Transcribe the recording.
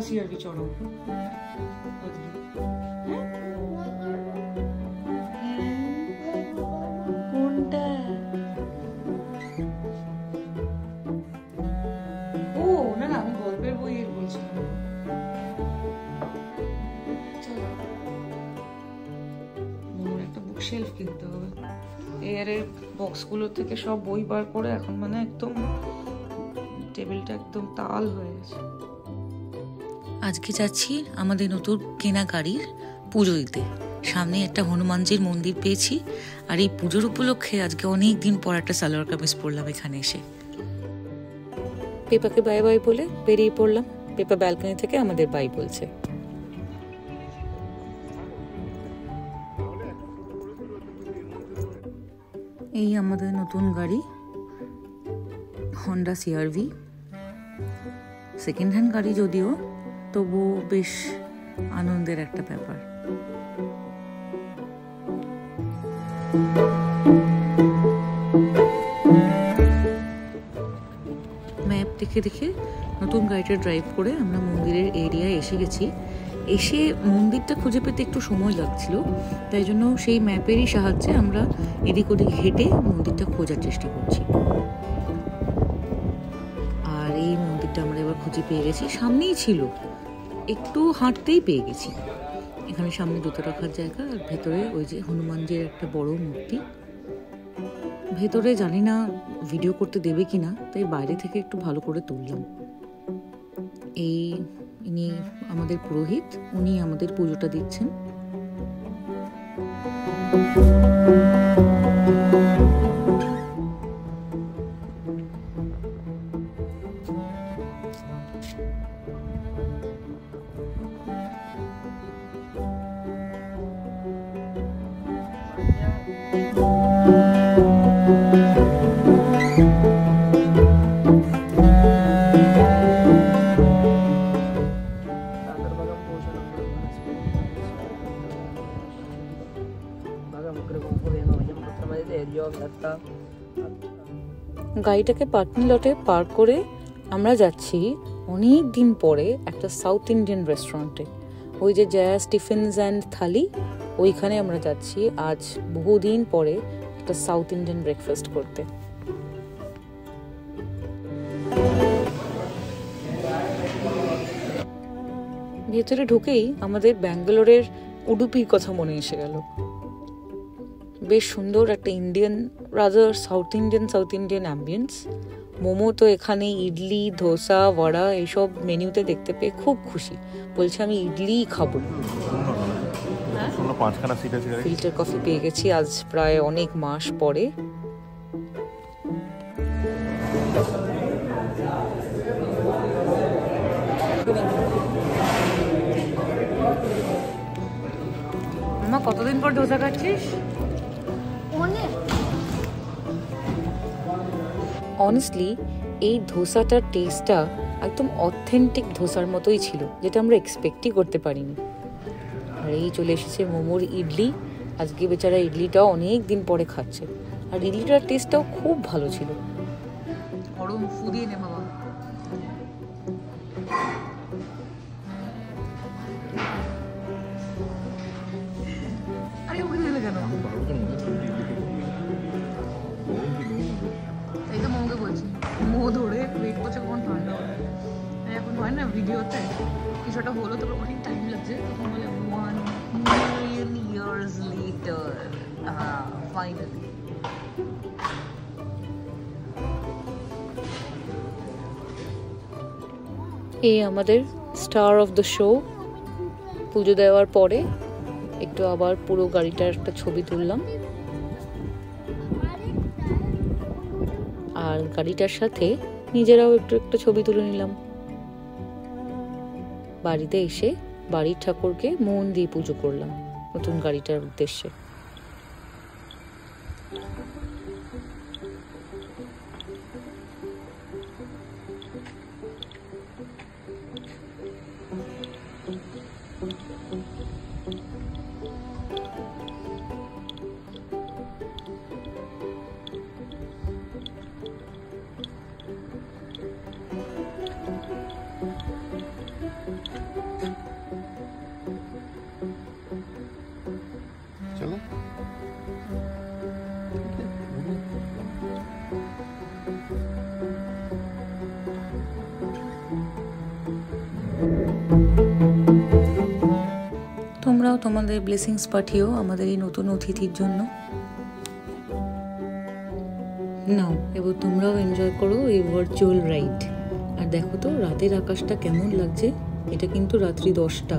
CR-V চড়াও। কোনটা? ও না না, আমি গল্পের বইয়ের বলছিলাম। একটা বুক শেলফ কিনতে হবে। এয়ারের বক্সগুলো থেকে সব বই বার করে এখন মানে একদম টেবিলটা একদম তাল হয়ে গেছে। আজকে যাচ্ছি আমাদের নতুন কেনা গাড়ির পুজো দিতে। সামনে একটা হনুমানজির মন্দির পেয়েছি, আর এই পুজোর উপলক্ষে আজকে অনেক দিন পর একটা সালোয়ার কামিজ পরলাম এখানে এসে। পেপাকে বাই বাই বলে বেরিয়ে পড়লাম। পেপা ব্যালকনি থেকে আমাদের বাই বলছে। এই আমাদের নতুন গাড়ি, হন্ডা সিআরভি। সেকেন্ড হ্যান্ড গাড়ি যদিও, তবু বেশ আনন্দের একটা ব্যাপার। ম্যাপ দেখে দেখে নতুন গাড়িটা ড্রাইভ করে আমরা মন্দিরের এরিয়ায় এসে গেছি। এসে মন্দিরটা খুঁজে পেতে একটু সময় লাগছিল, তাই জন্য সেই ম্যাপেরই সাহায্যে আমরা এদিক ওদিক হেঁটে মন্দিরটা খোঁজার চেষ্টা করছি। আর এই মন্দিরটা আমরা এবার খুঁজে পেয়ে গেছি, সামনেই ছিল, একটু হাঁটতেই পেয়ে গেছি। এখানে সামনে জুতো রাখার জায়গা, আর ভেতরে ওই যে হনুমানজির একটা বড় মূর্তি। ভেতরে জানি না ভিডিও করতে দেবে কিনা, তাই বাইরে থেকে একটু ভালো করে তুললাম। ইনি আমাদের পুরোহিত, উনি আমাদের পুজোটা দিচ্ছেন। গাড়িটাকে পার্কিং লটে পার্ক করে আমরা যাচ্ছি অনেক দিন পরে একটা সাউথ ইন্ডিয়ান রেস্টুরেন্টে। ওই যে জায়াস টিফিনস অ্যান্ড থালি, ওইখানে আমরা যাচ্ছি আজ বহুদিন পরে একটা সাউথ ইন্ডিয়ান ব্রেকফাস্ট করতে। ভেতরে ঢুকেই আমাদের ব্যাঙ্গালোরের উডুপির কথা মনে এসে গেল। বেশ সুন্দর একটা Indian rather south Indian ambience. Momo তো এখানে ইডলি, ধোসা, বড়া এইসব মেনুতে দেখতে পেয়ে খুব খুশি। বলছে আমি ইডলিই খাবো। ফিল্টার কফি পেয়ে গেছি আজ প্রায় অনেক মাস পরে। মা কতদিন পর ধোসা খাচ্ছিস? অনেস্টলি এই ধোসাটার টেস্টটা একদম অথেন্টিক ধোসার মতোই ছিল, যেটা আমরা এক্সপেক্টই করতে পারিনি। আর এই চলে এসেছে মোমোর ইডলি। আজকে বেচারা ইডলিটাও অনেক দিন পরে খাচ্ছে, আর ইডলিটার টেস্টটাও খুব ভালো ছিল। গরম ফু দিয়ে নে বাবা। আরে ওকে দিলে কেন? তাই তো মোমোকে বলছি, মোমো ধরে ওয়েট করছে কখন ঠান্ডা হবে। এখন হয় না ভিডিওতে কিছুটা হলো, তবে অনেক টাইম লাগছে, তখন বলে 1 million years later ফাইনালি। এই আমাদের স্টার অফ দ্য শো। পুজো দেওয়ার পরে একটু আবার পুরো গাড়িটার একটা ছবি তুললাম, আর গাড়িটার সাথে নিজেরাও একটু একটা ছবি তুলে নিলাম। বাড়িতে এসে বাড়ির ঠাকুরকে মন দিয়ে পুজো করলাম নতুন গাড়িটার উদ্দেশ্যে। তোমরাও তোমাদের ব্লেসিংস পাঠিও আমাদের এই নতুন অতিথির জন্য। নাও এবার তোমরাও এনজয় করো এই ভার্চুয়াল রাইড। আর দেখো তো রাতের আকাশটা কেমন লাগছে, এটা কিন্তু রাত্রি 10টা।